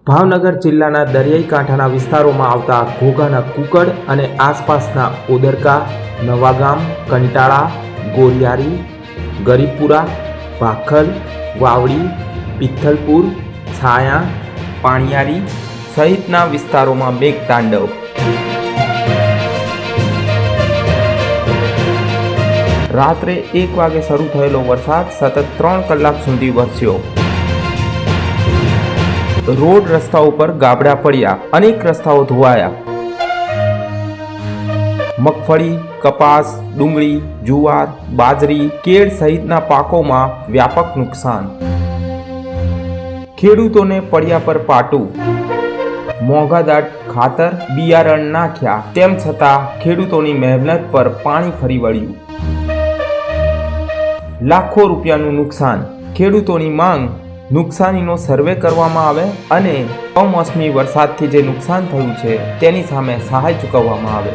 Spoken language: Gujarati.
ભાવનગર જિલ્લાના દરિયાઈ કાંઠાના વિસ્તારોમાં આવતા ઘોઘાના કુકડ અને આસપાસના ઓદરકા, નવાગામ, કંટાળા, ગોરિયારી, ગરીપુરા, ભાખલ, વાવડી, પિથલપુર, છાયા, પાણિયારી સહિતના વિસ્તારોમાં મેઘતાંડવ. રાત્રે 1 વાગે શરૂ થયેલો વરસાદ સતત 3 કલાક સુધી વરસ્યો. રોડ રસ્તાઓ પર ગાબડા પડ્યા, અનેક રસ્તાઓ ધોવાયા. મગફળી, કપાસ, ડુંગળી, જુવાર, બાજરી, કેળ સહિતના પાકોમાં વ્યાપક નુકસાન. ખેડૂતોને પડ્યા પર પાટું. મોંઘાદાટ ખાતર, બિયારણ નાખ્યા, તેમ છતાં ખેડૂતોની મહેનત પર પાણી ફરી વળ્યું. લાખો રૂપિયાનું નુકસાન. ખેડૂતોની માંગ નુકસાનીનો સર્વે કરવામાં આવે અને કમોસમી વરસાદથી જે નુકસાન થયું છે તેની સામે સહાય ચૂકવવામાં આવે.